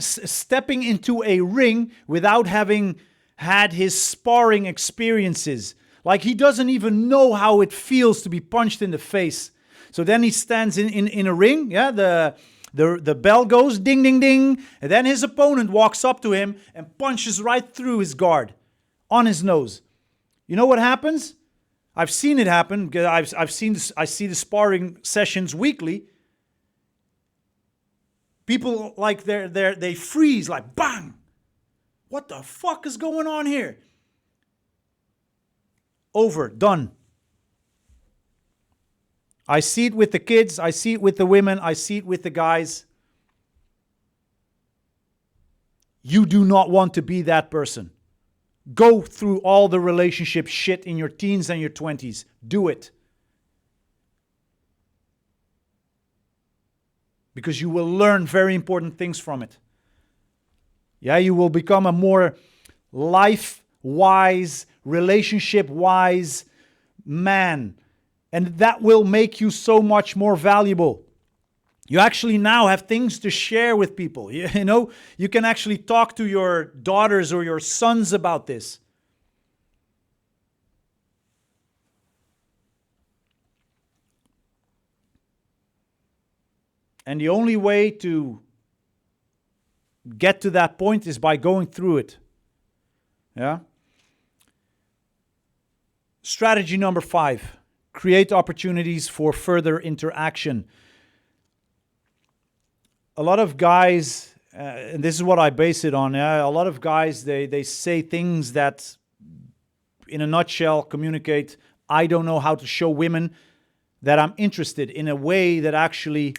stepping into a ring without having had his sparring experiences. Like he doesn't even know how it feels to be punched in the face. So then he stands in a ring, yeah, the bell goes ding, ding, ding, and then his opponent walks up to him and punches right through his guard on his nose. You know what happens? I've seen it happen because I see the sparring sessions weekly. People like they freeze like bang. What the fuck is going on here? Over, done. I see it with the kids, I see it with the women, I see it with the guys. You do not want to be that person. Go through all the relationship shit in your teens and your 20s. Do it. Because you will learn very important things from it. Yeah, you will become a more life-wise, relationship-wise man. And that will make you so much more valuable. You actually now have things to share with people. You know, you can actually talk to your daughters or your sons about this. And the only way to get to that point is by going through it. Yeah? Strategy number 5. Create opportunities for further interaction. A lot of guys, and this is what I base it on, a lot of guys, they say things that, in a nutshell, communicate, I don't know how to show women that I'm interested in a way that actually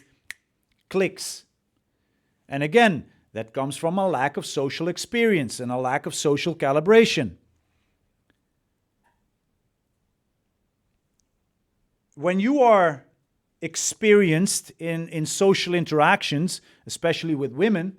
clicks. And again, that comes from a lack of social experience and a lack of social calibration. When you are experienced in social interactions, especially with women,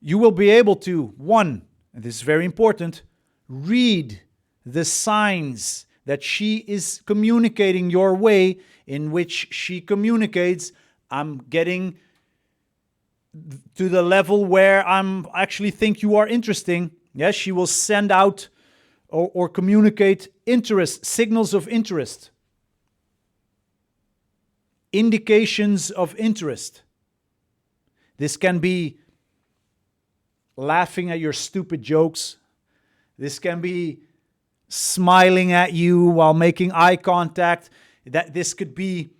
you will be able to, one, and this is very important, read the signs that she is communicating your way, in which she communicates, I'm getting to the level where I'm actually think you are interesting. Yes, she will send out or communicate interest, signals of interest, indications of interest. This can be laughing at your stupid jokes. This can be smiling at you while making eye contact. This could be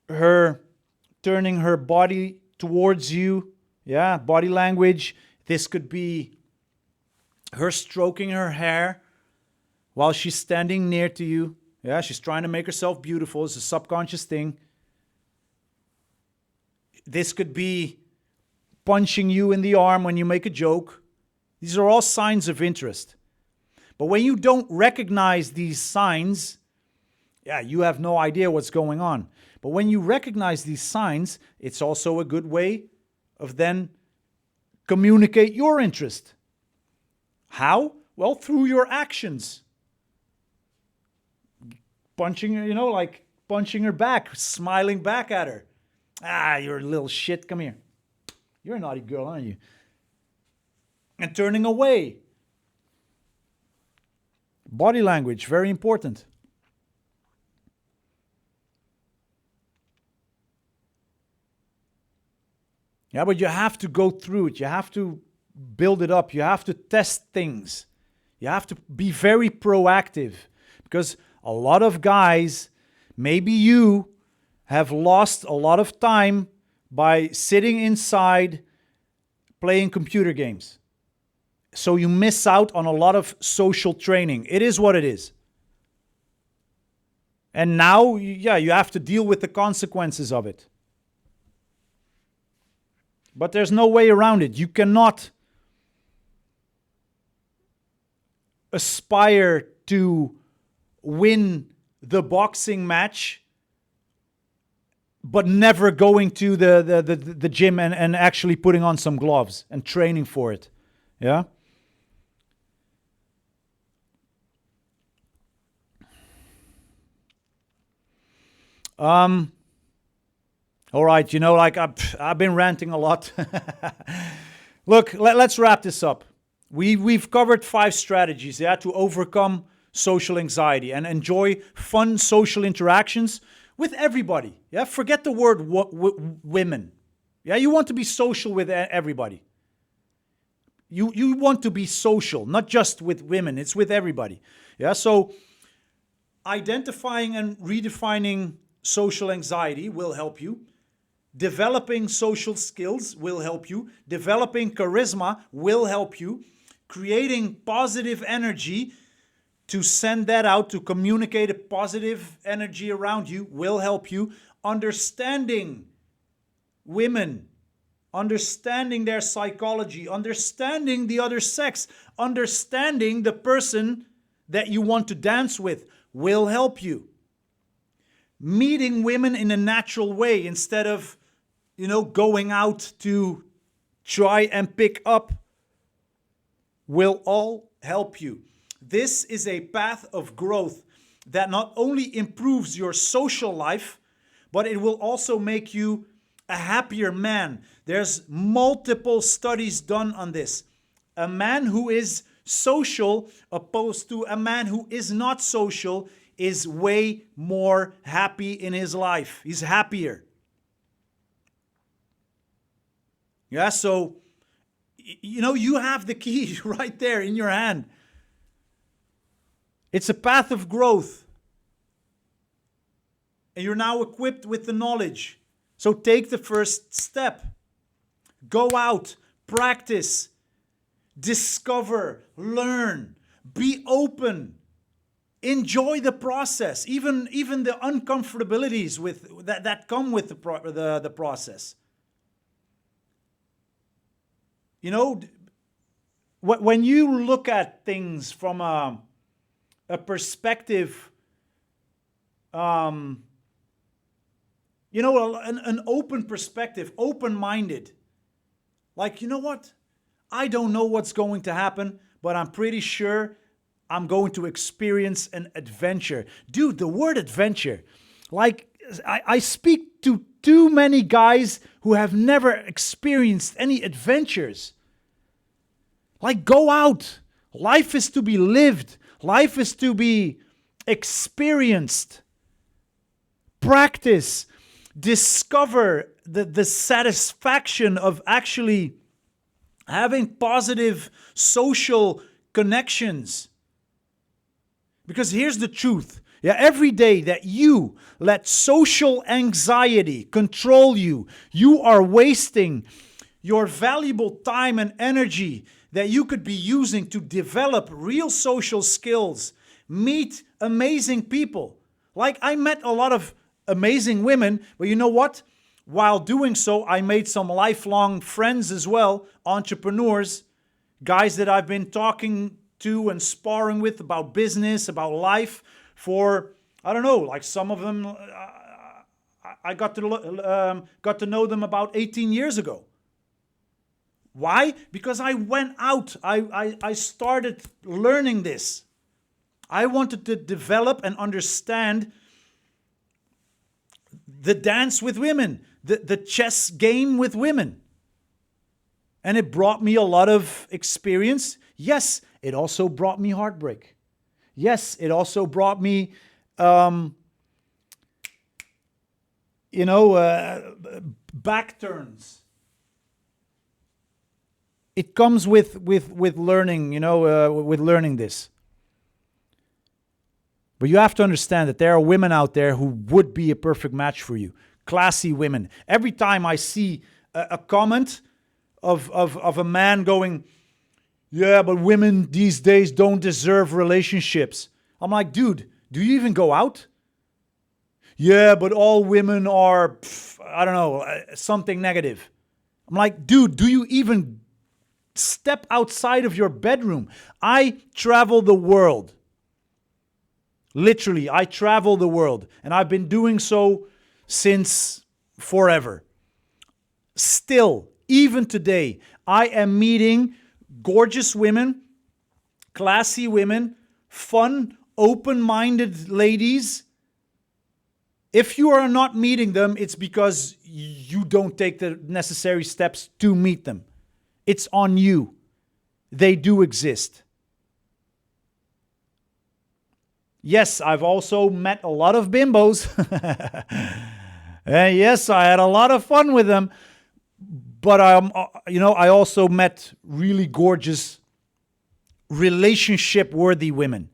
her turning her body towards you. Yeah, body language. This could be her stroking her hair while she's standing near to you. Yeah, she's trying to make herself beautiful. It's a subconscious thing. This could be punching you in the arm when you make a joke. These are all signs of interest. But when you don't recognize these signs, you have no idea what's going on. But when you recognize these signs, it's also a good way of then communicate your interest. How? Well, through your actions. Punching her, like punching her back, smiling back at her. You're a little shit, come here. You're a naughty girl, aren't you? And turning away. Body language, very important. Yeah, but you have to go through it. You have to build it up. You have to test things. You have to be very proactive. Because a lot of guys, maybe you, have lost a lot of time by sitting inside playing computer games. So you miss out on a lot of social training. It is what it is. And now, you have to deal with the consequences of it. But there's no way around it. You cannot aspire to win the boxing match but never going to the gym and actually putting on some gloves and training for it. Yeah? All right, I've been ranting a lot. Look, let's wrap this up. We've covered 5 strategies, to overcome social anxiety and enjoy fun social interactions with everybody. Yeah, forget the word women. Yeah, you want to be social with everybody. You want to be social, not just with women. It's with everybody. Yeah, so identifying and redefining social anxiety will help you. Developing social skills will help you. Developing charisma will help you. Creating positive energy to send that out, to communicate a positive energy around you will help you. Understanding women, understanding their psychology, understanding the other sex, understanding the person that you want to dance with will help you. Meeting women in a natural way instead of, going out to try and pick up will all help you. This is a path of growth that not only improves your social life, but it will also make you a happier man. There's multiple studies done on this. A man who is social opposed to a man who is not social is way more happy in his life. He's happier. Yeah, so, you have the key right there in your hand. It's a path of growth. And you're now equipped with the knowledge. So take the first step. Go out, practice, discover, learn, be open. Enjoy the process, even the uncomfortabilities with that come with the process. You know, when you look at things from a perspective, an open perspective, open-minded, like, you know what? I don't know what's going to happen, but I'm pretty sure I'm going to experience an adventure. Dude, the word adventure, like, I speak to too many guys who have never experienced any adventures. Like, go out. Life is to be lived. Life is to be experienced. Practice. Discover the satisfaction of actually having positive social connections. Because here's the truth. Yeah, every day that you let social anxiety control you, you are wasting your valuable time and energy that you could be using to develop real social skills, meet amazing people. Like, I met a lot of amazing women, but you know what? While doing so, I made some lifelong friends as well, entrepreneurs, guys that I've been talking to and sparring with about business, about life for, I don't know, like some of them, I got to know them about 18 years ago. Why? Because I went out. I started learning this. I wanted to develop and understand the dance with women, the chess game with women. And it brought me a lot of experience. Yes, it also brought me heartbreak. Yes, it also brought me, back turns. It comes with learning, with learning this. But you have to understand that there are women out there who would be a perfect match for you. Classy women. Every time I see a comment of a man going, yeah, but women these days don't deserve relationships. I'm like, dude, do you even go out? Yeah, but all women are, I don't know, something negative. I'm like, dude, do you even step outside of your bedroom? I travel the world. Literally, I travel the world. And I've been doing so since forever. Still, even today, I am meeting gorgeous women, classy women, fun, open-minded ladies. If you are not meeting them, it's because you don't take the necessary steps to meet them. It's on you. They do exist. Yes, I've also met a lot of bimbos. And yes, I had a lot of fun with them. But I also met really gorgeous, relationship-worthy women.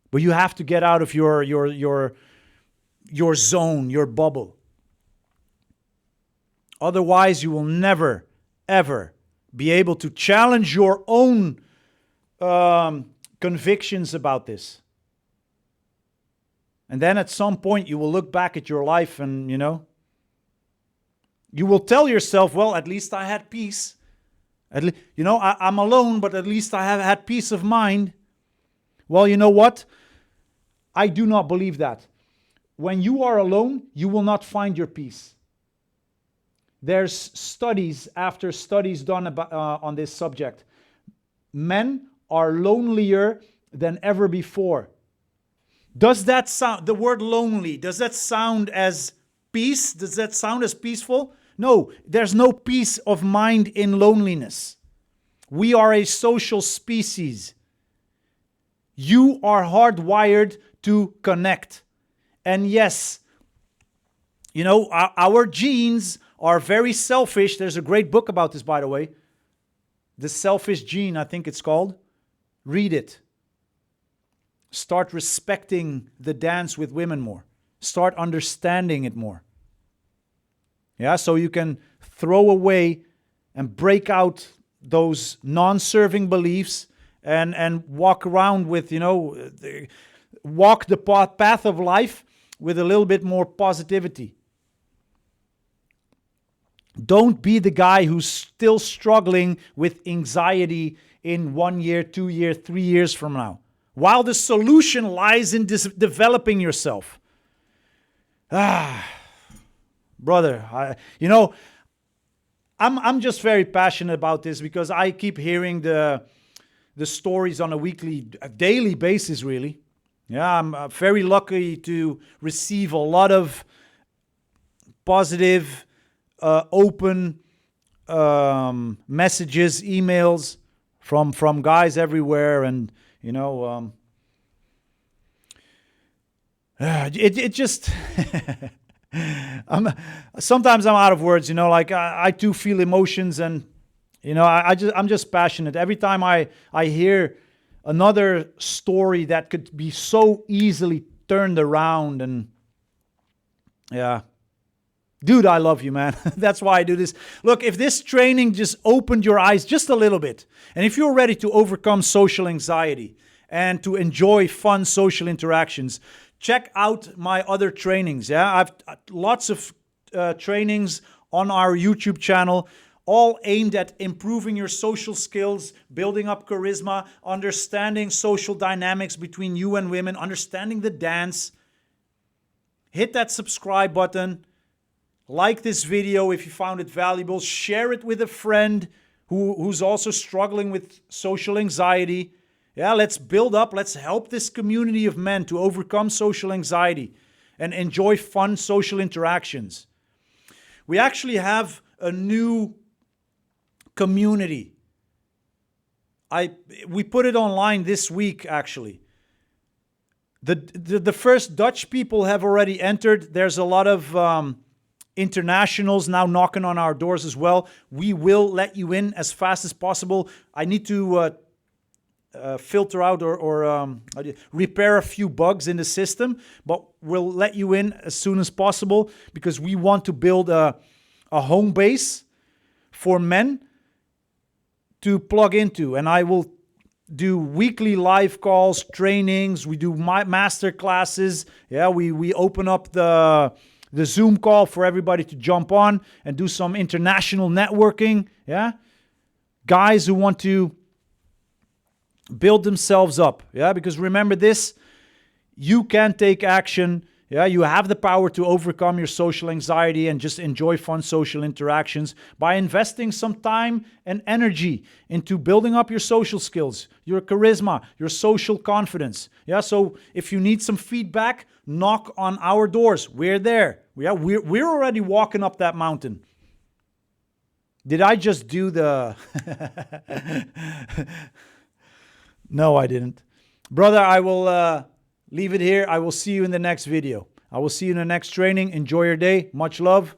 But you have to get out of your zone, your bubble. Otherwise, you will never, ever be able to challenge your own convictions about this. And then at some point, you will look back at your life and, you will tell yourself, well, at least I had peace. I'm alone, but at least I have had peace of mind. Well, you know what? I do not believe that. When you are alone, you will not find your peace. There's studies after studies done on this subject. Men are lonelier than ever before. Does that sound, the word lonely, does that sound as peace? Does that sound as peaceful? No, there's no peace of mind in loneliness. We are a social species. You are hardwired to connect. And yes, our genes are very selfish. There's a great book about this, by the way. The Selfish Gene, I think it's called. Read it. Start respecting the dance with women more. Start understanding it more. Yeah, so you can throw away and break out those non-serving beliefs and walk around with, walk the path of life with a little bit more positivity. Don't be the guy who's still struggling with anxiety in 1 year, 2 years, 3 years from now. While the solution lies in developing yourself. Brother, I'm just very passionate about this because I keep hearing the stories on a daily basis, really. Yeah, I'm very lucky to receive a lot of positive, open messages, emails from guys everywhere, and it just sometimes I'm out of words. Like I too feel emotions, and I'm just passionate. Every time I hear another story that could be so easily turned around, and yeah. Dude, I love you, man. That's why I do this. Look, if this training just opened your eyes just a little bit, and if you're ready to overcome social anxiety and to enjoy fun social interactions, check out my other trainings. Yeah, I've lots of trainings on our YouTube channel, all aimed at improving your social skills, building up charisma, understanding social dynamics between you and women, understanding the dance. Hit that subscribe button. Like this video if you found it valuable. Share it with a friend who's also struggling with social anxiety. Yeah, let's build up. Let's help this community of men to overcome social anxiety and enjoy fun social interactions. We actually have a new community. We put it online this week, actually. The first Dutch people have already entered. There's a lot of internationals now knocking on our doors as well. We will let you in as fast as possible. I need to filter out or repair a few bugs in the system, but we'll let you in as soon as possible because we want to build a home base for men to plug into. And I will do weekly live calls, trainings. We do masterclasses. Yeah, we open up the Zoom call for everybody to jump on and do some international networking. Yeah. Guys who want to build themselves up. Yeah. Because remember this, you can take action. Yeah. You have the power to overcome your social anxiety and just enjoy fun social interactions by investing some time and energy into building up your social skills, your charisma, your social confidence. Yeah. So if you need some feedback, knock on our doors. We're there. Yeah, we're already walking up that mountain. Did I just do the... No, I didn't. Brother, I will leave it here. I will see you in the next video. I will see you in the next training. Enjoy your day. Much love.